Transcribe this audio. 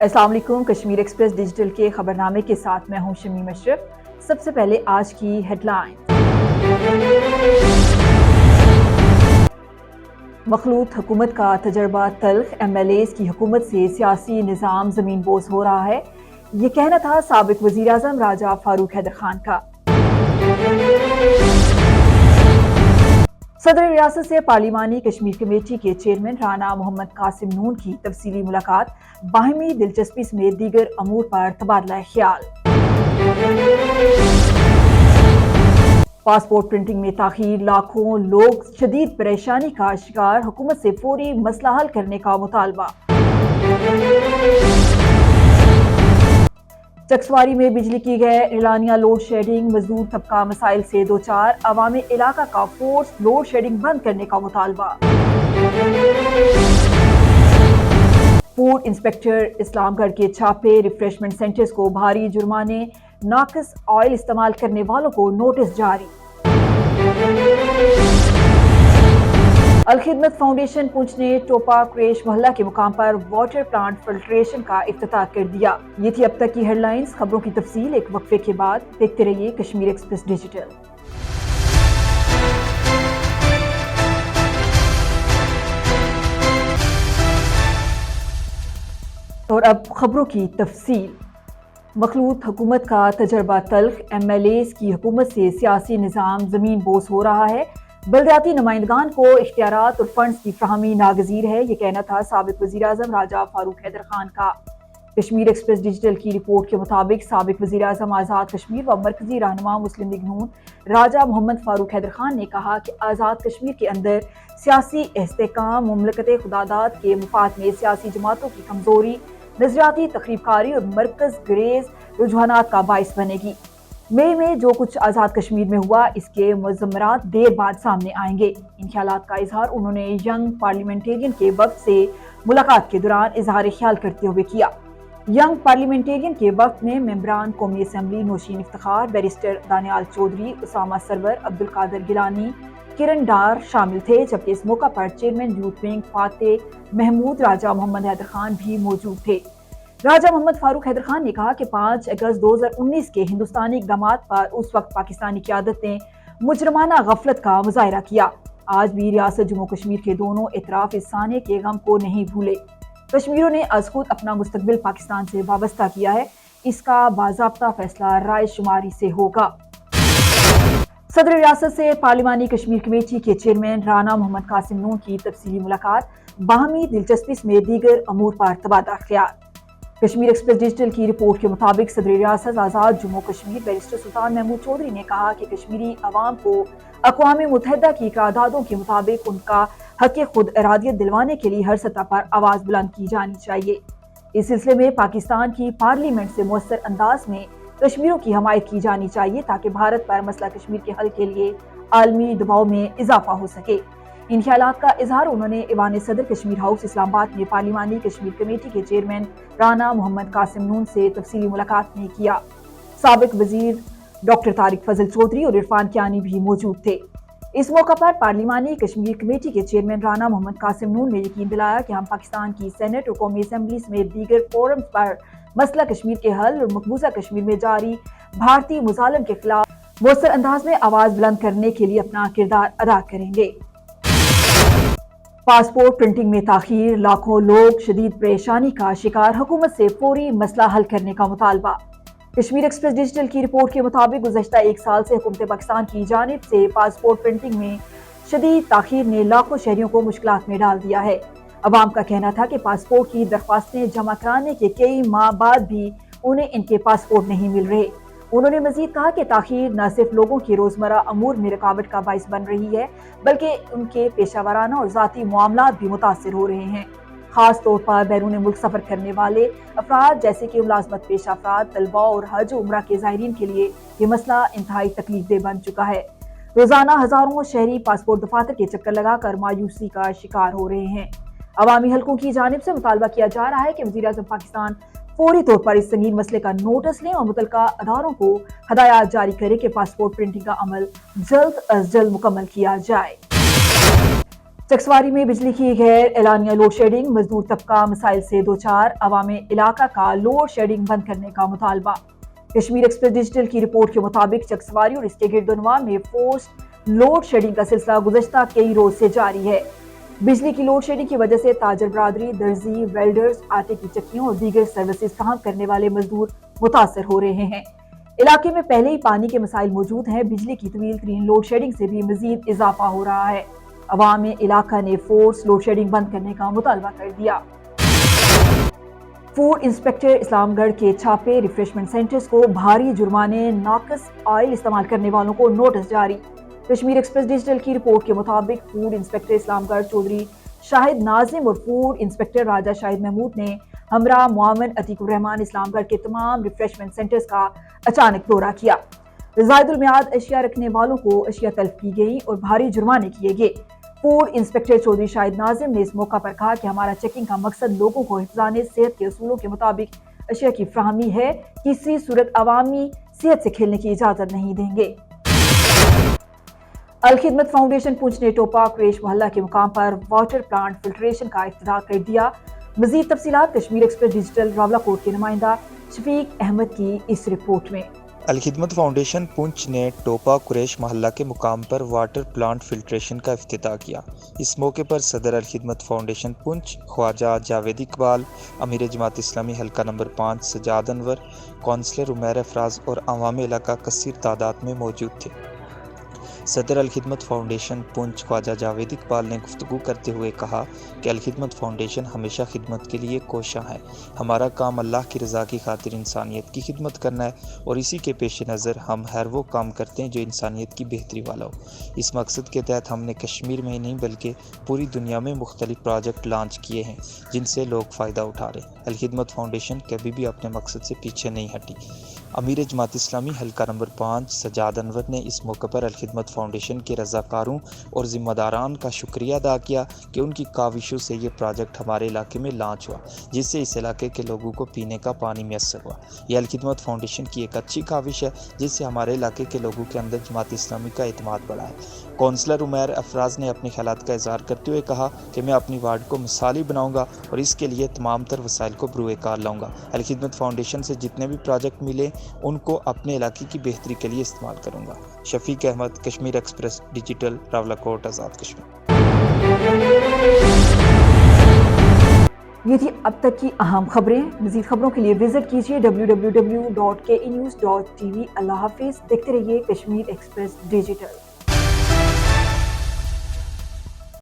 अस्सलाम वालेकुम। Kashmir express digital के खबरनामे के साथ मैं हूं शमी मशरफ। सबसे पहले आज की हेडलाइन। मखलूत हुकूमत का तजर्बा तल्ख, MLAs की हुकूमत से सियासी निज़ाम ज़मीन बोस हो रहा है, ये कहना था साबिक वज़ीर आज़म राजा फारूक हैदर खान का। सदर रियासत से पार्लिमानी कश्मीर कमेटी के चेयरमैन राना मोहम्मद कासिम नून की तफसीली मुलाकात, बाहमी दिलचस्पी समेत दीगर अमूर पर तबादला ख्याल। पासपोर्ट प्रिंटिंग में ताखीर, लाखों लोग शदीद परेशानी का शिकार, हुकूमत से फौरी मसला हल करने का मुतालबा। चकसवारी में बिजली की गए एलानिया लोड शेडिंग, मजदूर तबका मसाइल से दो चार, अवामी इलाका का फोर्स लोड शेडिंग बंद करने का मुतालबा। फूड इंस्पेक्टर इस्लामगढ़ के छापे, रिफ्रेशमेंट सेंटर्स को भारी जुर्माने, नाकिस ऑयल इस्तेमाल करने वालों को नोटिस जारी। अलखिदमत फाउंडेशन पुंछ ने टोपा क्रेश मोहल्ला के मुकाम पर वाटर प्लांट फिल्ट्रेशन का इफ्तिताह कर दिया। ये थी अब तक की हेडलाइंस। खबरों की तफसील एक वक्फे के बाद। देखते रहिए कश्मीर एक्सप्रेस डिजिटल। और अब खबरों की तफसील। मखलूत हुकूमत का तजर्बा तल्ख, MLAs की हुकूमत से सियासी निज़ाम ज़मीन बोस हो रहा है, बलदियाती नुमाइंदगान को इख्तियारात और फंड्स की फ्राहमी नागज़ीर है, ये कहना था साबिक वज़ीर आज़म राजा फारूक हैदर खान का। कश्मीर एक्सप्रेस डिजिटल की रिपोर्ट के मुताबिक साबिक वज़ीर आज़म आज़ाद कश्मीर व मरकज़ी रहनुमा मुस्लिम लीग नून राजा मोहम्मद फारूक हैदर खान ने कहा कि आज़ाद कश्मीर के अंदर सियासी इस्तेहकाम मुमलकत खुदादाद के मुफाद में सियासी जमातों की कमज़ोरी, नजरियाती तखरीबकारी और मरकज ग्रेज रुझानात का बाइस बनेगी। मई में जो कुछ आज़ाद कश्मीर में हुआ, इसके मुज़म्मरात देर बाद सामने आएंगे। इन ख्यालात का इजहार उन्होंने यंग पार्लियामेंटेरियन के वक्त से मुलाकात के दौरान इजहार ख्याल करते हुए किया। यंग पार्लियामेंटेरियन के वक्त में मेंबरान कौमी असम्बली नौशीन इफ्तिखार, बैरिस्टर दानियाल चौधरी, उसामा सरवर, अब्दुल कादिर गिलानी, किरण डार शामिल थे, जबकि इस मौका पर chairman youth wing Fateh Mehmood Raja Muhammad Haider Khan भी मौजूद थे। राजा मोहम्मद फारूक हैदर खान ने कहा कि 5 अगस्त 2019 के हिंदुस्तानी इक़दामात पर उस वक्त पाकिस्तानी क़यादत ने मुजरमाना गफलत का मुजाहरा किया। आज भी रियासत जम्मू कश्मीर के दोनों इतराफ इस साने के गम को नहीं भूले। कश्मीरियों ने अज़ खुद अपना मुस्तकबिल पाकिस्तान से वाबस्ता किया है, इसका बाज़ाब्ता फैसला राय शुमारी से होगा। सदर रियासत से पार्लिमानी कश्मीर कमेटी के चेयरमैन राना मोहम्मद कासिम नून की तफसीली मुलाकात, बाहमी दिलचस्पी में दीगर अमूर पर तबादला ख्याल। कश्मीर एक्सप्रेस डिजिटल की रिपोर्ट के मुताबिक सदर रियासत आज़ाद जम्मू कश्मीर बैरिस्टर सुल्तान महमूद चौधरी ने कहा कि कश्मीरी अवाम को अक़वाम मुत्तहिदा की करारदादों के मुताबिक उनका हक़ खुद इरादियत दिलवाने के लिए हर सतह पर आवाज़ बुलंद की जानी चाहिए। इस सिलसिले में पाकिस्तान की पार्लियामेंट से मुअस्सर अंदाज में कश्मीरियों की हमायत की जानी चाहिए, ताकि भारत पर मसला कश्मीर के हल के लिए आलमी दबाव में इजाफा हो सके। इन ख्यालात का इजहार उन्होंने ईवान सदर कश्मीर हाउस इस्लामाबाद में पार्लिमानी कश्मीर कमेटी के चेयरमैन राना मोहम्मद कासिम नून से तफसीली मुलाकात में किया। साबिक वजीर डॉक्टर तारिक फजल चौधरी और इरफान कियानी भी मौजूद थे। इस मौका पर पार्लिमानी कश्मीर कमेटी के चेयरमैन राना मोहम्मद कासिम नून ने यकीन दिलाया कि हम पाकिस्तान की सेनेट और कौमी असम्बली समेत दीगर फोरम्स पर मसला कश्मीर के हल और मकबूजा कश्मीर में जारी भारतीय मुजालम के खिलाफ मुअस्सर अंदाज में आवाज बुलंद करने के लिए अपना किरदार अदा करेंगे। पासपोर्ट प्रिंटिंग में ताखीर, लाखों लोग शदीद परेशानी का शिकार, हुकूमत से फौरी मसला हल करने का मुतालबा। कश्मीर एक्सप्रेस डिजिटल की रिपोर्ट के मुताबिक गुज़श्ता एक साल से हुकूमत पाकिस्तान की जानिब से पासपोर्ट प्रिंटिंग में शदीद ताखीर ने लाखों शहरियों को मुश्किलात में डाल दिया है। अवाम का कहना था कि पासपोर्ट की दरख्वास्तें जमा कराने के कई माह बाद भी उन्हें इनके पासपोर्ट नहीं मिल रहे। उन्होंने मजीद कहा कि ताखीर न सिर्फ लोगों की रोजमर्रा अमूर में रुकावट का बाइस बन रही है, बल्कि उनके पेशावराना और ज़ाती मामलात भी मुतासर हो रहे हैं। खास तौर पर बैरून मुल्क सफर करने वाले अफराद जैसे कि मुलाजमत पेश अफराद, तलबा और हज उम्रा के ज़ायरीन के लिए ये मसला इंतहाई तकलीफदेह बन चुका है। रोजाना हजारों शहरी पासपोर्ट दफातर के चक्कर लगाकर मायूसी का शिकार हो रहे हैं। अवामी हलकों की जानिब से मुतालबा किया जा रहा है कि वज़ीर आज़म पाकिस्तान फौरी तौर पर इस संगीन मसले का नोटिस लें और मुतल्लिका अदारों को हदायत जारी करे कि पासपोर्ट प्रिंटिंग का अमल जल्द अज जल्द मुकम्मल किया जाए। चकसवारी में बिजली की गैर एलानिया लोड शेडिंग, मजदूर तबका मसाइल से दो चार, अवाम इलाका का लोड शेडिंग बंद करने का मुतालबा। कश्मीर एक्सप्रेस डिजिटल की रिपोर्ट के मुताबिक चकसवारी और इसके गिरदोनवा में फोर्स लोड शेडिंग का सिलसिला गुज़श्ता कई रोज से जारी है। बिजली की लोड शेडिंग की वजह से ताजर बरादरी, दर्जी, वेल्डर्स, आटे की चक्कियों और दीगर सर्विसेज फराहम करने वाले मजदूर मुतासर हो रहे हैं। इलाके में पहले ही पानी के मसाइल मौजूद हैं। बिजली की तवील तरीन लोड शेडिंग से भी मजीद इजाफा हो रहा है। अवाम इलाका ने फोर्स लोड शेडिंग बंद करने का मुतालबा कर दिया। फूड इंस्पेक्टर इस्लामगढ़ के छापे, रिफ्रेशमेंट सेंटर्स को भारी जुर्माने, नाकस ऑयल इस्तेमाल करने वालों को नोटिस जारी। कश्मीर एक्सप्रेस डिजिटल की रिपोर्ट के मुताबिक फूड इंस्पेक्टर इस्लामगढ़ चौधरी शाहिद नाजिम और फूड इंस्पेक्टर राजा शाहिद महमूद ने हमरा मुआवन अतीकुर रहमान इस्लामगढ़ के तमाम रिफ्रेशमेंट सेंटर्स का अचानक दौरा किया। ज़ायदुल मियाद अशिया रखने वालों को अशिया तलब की गई और भारी जुर्माने किए गए। फूड इंस्पेक्टर चौधरी शाहिद नाजिम ने इस मौका पर कहा कि हमारा चेकिंग का मकसद लोगों को हिफ्ज़ाने सेहत के असूलों के मुताबिक अशिया की फ्राहमी है। किसी सूरत अवामी सेहत से खेलने की इजाज़त नहीं देंगे। अल खिदमत फाउंडेशन पुंछ ने टोपा क्रेश मोहल्ला के मुकाम पर वाटर प्लांट फिल्ट्रेशन का इफ्तिताह कर दिया। मज़ीद तफसीलात कश्मीर एक्सप्रेस डिजिटल रावलाकोट के नुमाइंदा शफीक अहमद की इस रिपोर्ट में। अल खिदमत फाउंडेशन पुंछ ने टोपा कुरैश मोहल्ला के मुकाम पर वाटर प्लांट फिल्ट्रेशन का इफ्तिताह किया। इस मौके पर सदर अल खिदमत फाउंडेशन पुंछ ख्वाजा जावेद इकबाल, अमीर जमात इस्लामी हल्का नंबर 5 सजाद अनवर, कौंसलर उमैर अफराज और अवाम इलाका कसीर तादाद में मौजूद थे। सदर अल खिदमत फाउंडेशन पुंछ ख्वाजा जावेद इकबाल ने गुफ्तगू करते हुए कहा कि अल खिदमत फाउंडेशन हमेशा खिदमत के लिए कोशां है। हमारा काम अल्लाह की रज़ा की खातिर इंसानियत की खिदमत करना है और इसी के पेश नज़र हम हर वो काम करते हैं जो इंसानियत की बेहतरी वाला हो। इस मकसद के तहत हमने कश्मीर में ही नहीं बल्कि पूरी दुनिया में मुख्तलिफ प्रोजेक्ट लॉन्च किए हैं जिनसे लोग फ़ायदा उठा रहे हैं। अल खिदमत फाउंडेशन कभी भी अपने मकसद से पीछे नहीं हटी। अमीर जमात इस्लामी हल्का नंबर 5 सजाद अनवर ने इस मौके पर अल खिदमत फाउंडेशन के रज़ाकारों और ज़िम्मेदारान का शुक्रिया अदा किया कि उनकी काविशों से ये प्रोजेक्ट हमारे इलाके में लॉन्च हुआ, जिससे इस इलाके के लोगों को पीने का पानी मैसर हुआ। यह अल खिदमत फाउंडेशन की एक अच्छी काविश है जिससे हमारे इलाके के लोगों के अंदर जमात इस्लामी का एतमाद बढ़ा है। कौंसलर उमैर अफराज ने अपने ख्यालात का इज़हार करते हुए कहा कि मैं अपनी वार्ड को मिसाली बनाऊंगा और इसके लिए तमाम तर वसाइल को बरूए कार लाऊंगा। अल खिदमत फाउंडेशन से जितने भी प्रोजेक्ट मिले उनको अपने इलाके की बेहतरी के लिए इस्तेमाल करूंगा। Shafiq Ahmad, Kashmir express digital, Rawalakot, Azad Kashmir. ये थी अब तक की अहम खबरें। मज़ीद खबरों के लिए विजिट कीजिए www.kenews.tv। अल्लाह हाफिज़। देखते रहिए कश्मीर एक्सप्रेस डिजिटल।